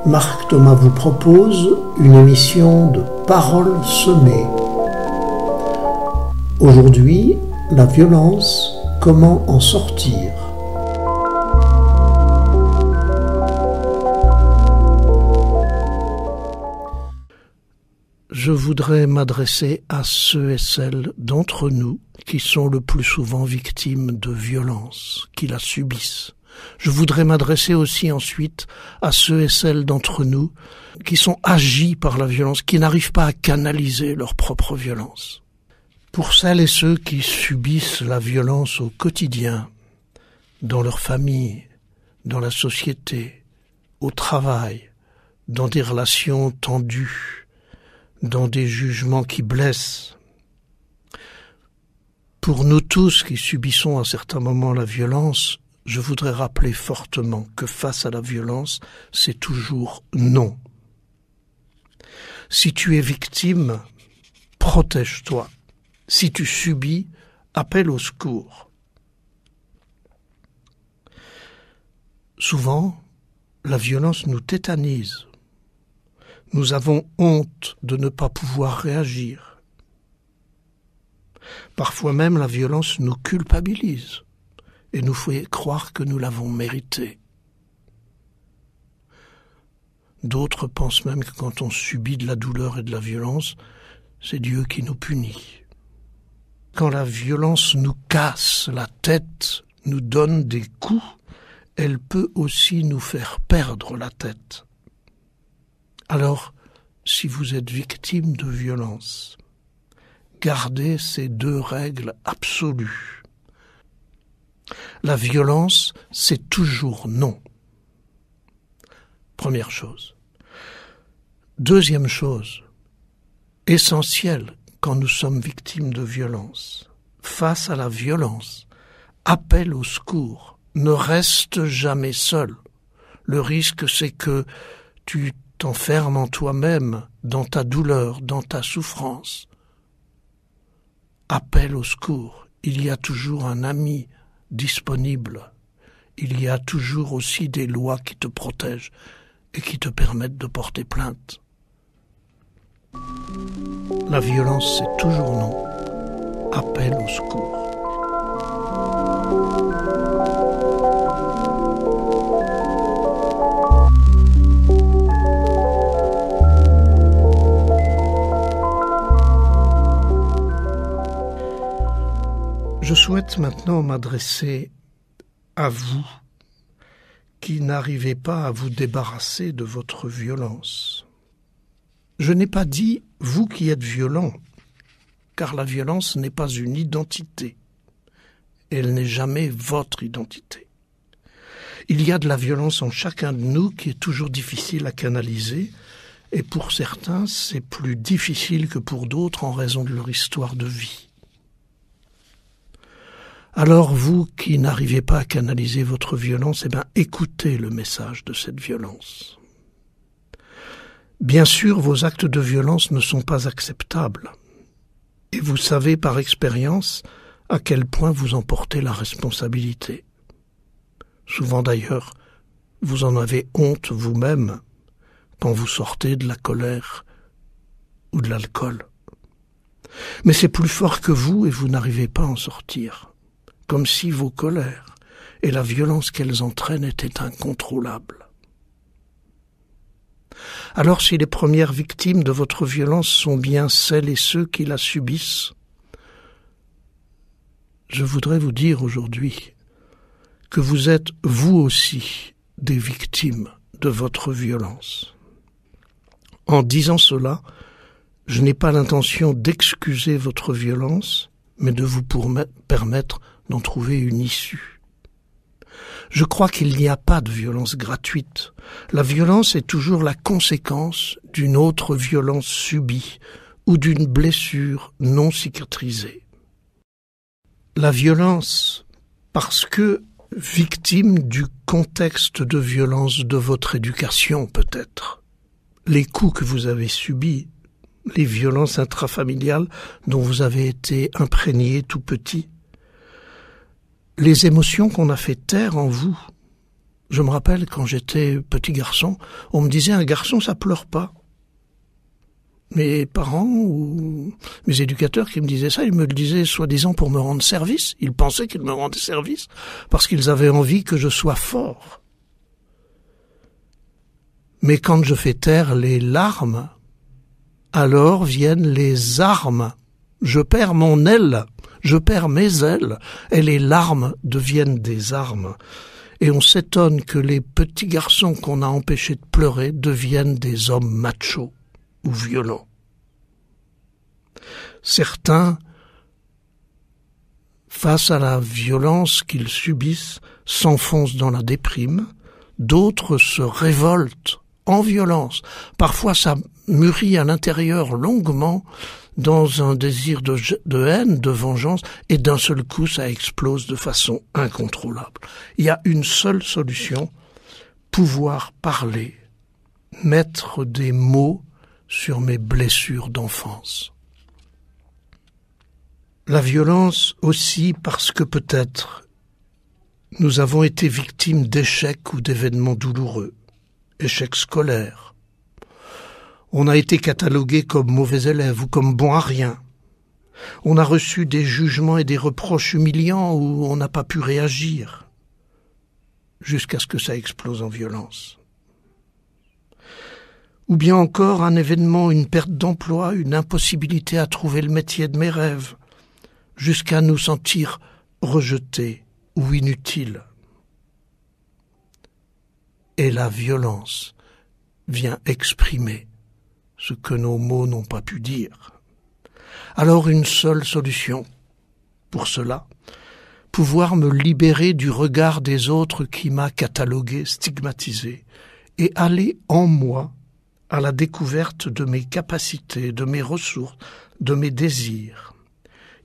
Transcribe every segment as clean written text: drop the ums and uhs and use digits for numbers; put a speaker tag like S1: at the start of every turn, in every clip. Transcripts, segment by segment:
S1: Marc Thomas vous propose une émission de Paroles semées. Aujourd'hui, la violence, comment en sortir ? Je voudrais m'adresser à ceux et celles d'entre nous qui sont le plus souvent victimes de violences, qui la subissent. Je voudrais m'adresser aussi ensuite à ceux et celles d'entre nous qui sont agis par la violence, qui n'arrivent pas à canaliser leur propre violence. Pour celles et ceux qui subissent la violence au quotidien, dans leur famille, dans la société, au travail, dans des relations tendues, dans des jugements qui blessent. Pour nous tous qui subissons à certains moments la violence, je voudrais rappeler fortement que face à la violence, c'est toujours non. Si tu es victime, protège-toi. Si tu subis, appelle au secours. Souvent, la violence nous tétanise. Nous avons honte de ne pas pouvoir réagir. Parfois même, la violence nous culpabilise et nous fait croire que nous l'avons mérité. D'autres pensent même que quand on subit de la douleur et de la violence, c'est Dieu qui nous punit. Quand la violence nous casse la tête, nous donne des coups, elle peut aussi nous faire perdre la tête. Alors, si vous êtes victime de violence, gardez ces deux règles absolues. La violence, c'est toujours non. Première chose. Deuxième chose, essentielle quand nous sommes victimes de violence. Face à la violence, appel au secours. Ne reste jamais seul. Le risque, c'est que tu t'enfermes en toi-même, dans ta douleur, dans ta souffrance. Appel au secours. Il y a toujours un ami disponible. Il y a toujours aussi des lois qui te protègent et qui te permettent de porter plainte. La violence, c'est toujours non. Appel au secours. Je souhaite maintenant m'adresser à vous qui n'arrivez pas à vous débarrasser de votre violence. Je n'ai pas dit « vous qui êtes violent », car la violence n'est pas une identité. Elle n'est jamais votre identité. Il y a de la violence en chacun de nous qui est toujours difficile à canaliser, et pour certains, c'est plus difficile que pour d'autres en raison de leur histoire de vie. Alors vous qui n'arrivez pas à canaliser votre violence, écoutez le message de cette violence. Bien sûr, vos actes de violence ne sont pas acceptables. Et vous savez par expérience à quel point vous en portez la responsabilité. Souvent d'ailleurs, vous en avez honte vous-même quand vous sortez de la colère ou de l'alcool. Mais c'est plus fort que vous et vous n'arrivez pas à en sortir. Comme si vos colères et la violence qu'elles entraînent étaient incontrôlables. Alors si les premières victimes de votre violence sont bien celles et ceux qui la subissent, je voudrais vous dire aujourd'hui que vous êtes vous aussi des victimes de votre violence. En disant cela, je n'ai pas l'intention d'excuser votre violence, mais de vous permettre d'en trouver une issue. Je crois qu'il n'y a pas de violence gratuite. La violence est toujours la conséquence d'une autre violence subie ou d'une blessure non cicatrisée. La violence, parce que victime du contexte de violence de votre éducation peut-être, les coups que vous avez subis, les violences intrafamiliales dont vous avez été imprégné tout petit, les émotions qu'on a fait taire en vous, Je me rappelle quand j'étais petit garçon, on me disait un garçon ça pleure pas. Mes parents ou mes éducateurs qui me disaient ça, ils me le disaient soi-disant pour me rendre service. Ils pensaient qu'ils me rendaient service parce qu'ils avaient envie que je sois fort. Mais quand je fais taire les larmes, alors viennent les armes. Je perds mon aile, je perds mes ailes, et les larmes deviennent des armes. Et on s'étonne que les petits garçons qu'on a empêchés de pleurer deviennent des hommes machos ou violents. Certains, face à la violence qu'ils subissent, s'enfoncent dans la déprime, d'autres se révoltent en violence. Parfois ça mûrit à l'intérieur longuement dans un désir de haine, de vengeance, et d'un seul coup ça explose de façon incontrôlable. Il y a une seule solution, pouvoir parler, mettre des mots sur mes blessures d'enfance. La violence aussi parce que peut-être nous avons été victimes d'échecs ou d'événements douloureux, échecs scolaires. On a été catalogué comme mauvais élève ou comme bon à rien. On a reçu des jugements et des reproches humiliants où on n'a pas pu réagir, jusqu'à ce que ça explose en violence. Ou bien encore un événement, une perte d'emploi, une impossibilité à trouver le métier de mes rêves, jusqu'à nous sentir rejetés ou inutiles. Et la violence vient exprimer ce que nos mots n'ont pas pu dire. Alors une seule solution pour cela, pouvoir me libérer du regard des autres qui m'a catalogué, stigmatisé, et aller en moi à la découverte de mes capacités, de mes ressources, de mes désirs.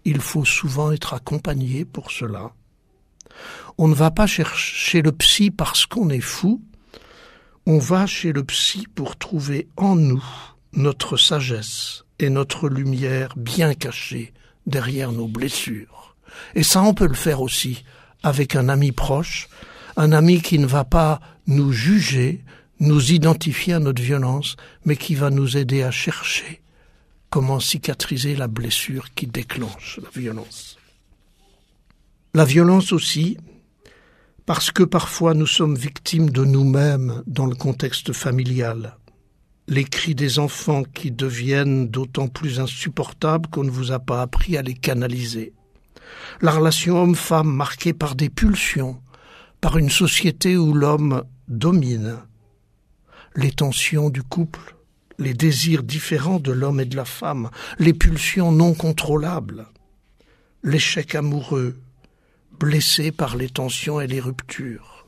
S1: Il faut souvent être accompagné pour cela. On ne va pas chercher le psy parce qu'on est fou, on va chez le psy pour trouver en nous notre sagesse et notre lumière bien cachée derrière nos blessures. Et ça, on peut le faire aussi avec un ami proche, un ami qui ne va pas nous juger, nous identifier à notre violence, mais qui va nous aider à chercher comment cicatriser la blessure qui déclenche la violence. La violence aussi, parce que parfois nous sommes victimes de nous-mêmes dans le contexte familial. Les cris des enfants qui deviennent d'autant plus insupportables qu'on ne vous a pas appris à les canaliser. La relation homme-femme marquée par des pulsions, par une société où l'homme domine. Les tensions du couple, les désirs différents de l'homme et de la femme, les pulsions non contrôlables, l'échec amoureux, blessé par les tensions et les ruptures.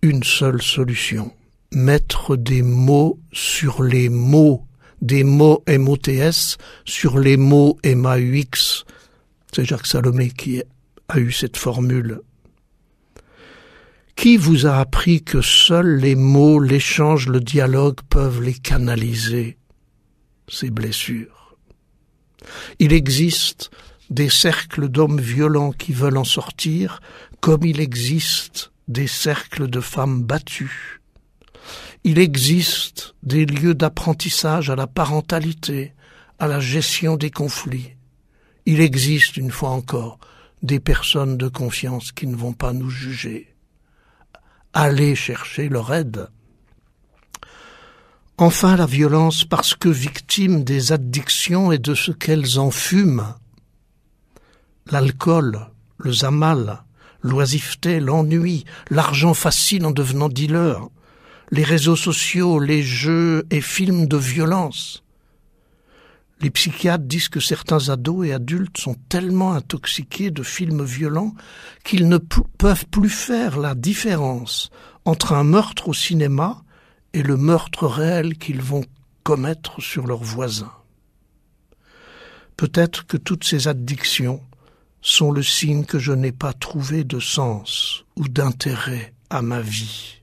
S1: Une seule solution, mettre des mots sur les mots, des mots MOTS sur les mots MAUX. C'est Jacques Salomé qui a eu cette formule. Qui vous a appris que seuls les mots, l'échange, le dialogue peuvent les canaliser, ces blessures? Il existe des cercles d'hommes violents qui veulent en sortir, comme il existe des cercles de femmes battues. Il existe des lieux d'apprentissage à la parentalité, à la gestion des conflits. Il existe, une fois encore, des personnes de confiance qui ne vont pas nous juger. Allez chercher leur aide. Enfin, la violence parce que victime des addictions et de ce qu'elles enfument. L'alcool, le zamal, l'oisiveté, l'ennui, l'argent facile en devenant dealer, les réseaux sociaux, les jeux et films de violence. Les psychiatres disent que certains ados et adultes sont tellement intoxiqués de films violents qu'ils ne peuvent plus faire la différence entre un meurtre au cinéma et le meurtre réel qu'ils vont commettre sur leurs voisins. Peut-être que toutes ces addictions sont le signe que je n'ai pas trouvé de sens ou d'intérêt à ma vie.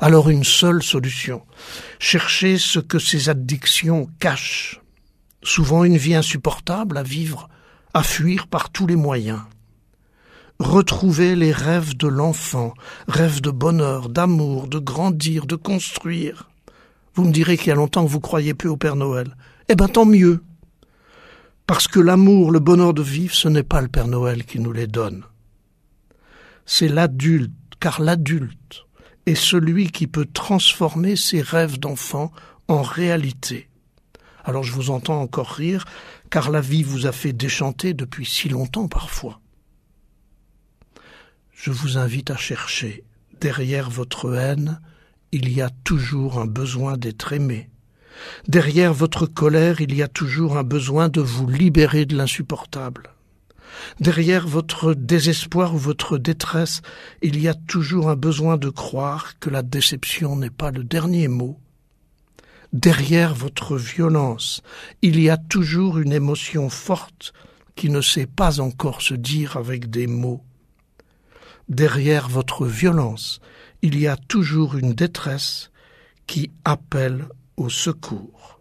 S1: Alors une seule solution, chercher ce que ces addictions cachent. Souvent une vie insupportable à vivre, à fuir par tous les moyens. Retrouvez les rêves de l'enfant, rêves de bonheur, d'amour, de grandir, de construire. Vous me direz qu'il y a longtemps que vous croyez plus au Père Noël. Eh bien, tant mieux. Parce que l'amour, le bonheur de vivre, ce n'est pas le Père Noël qui nous les donne. C'est l'adulte, car l'adulte est celui qui peut transformer ses rêves d'enfant en réalité. Alors je vous entends encore rire, car la vie vous a fait déchanter depuis si longtemps parfois. Je vous invite à chercher. Derrière votre haine, il y a toujours un besoin d'être aimé. Derrière votre colère, il y a toujours un besoin de vous libérer de l'insupportable. Derrière votre désespoir ou votre détresse, il y a toujours un besoin de croire que la déception n'est pas le dernier mot. Derrière votre violence, il y a toujours une émotion forte qui ne sait pas encore se dire avec des mots. Derrière votre violence, il y a toujours une détresse qui appelle au secours.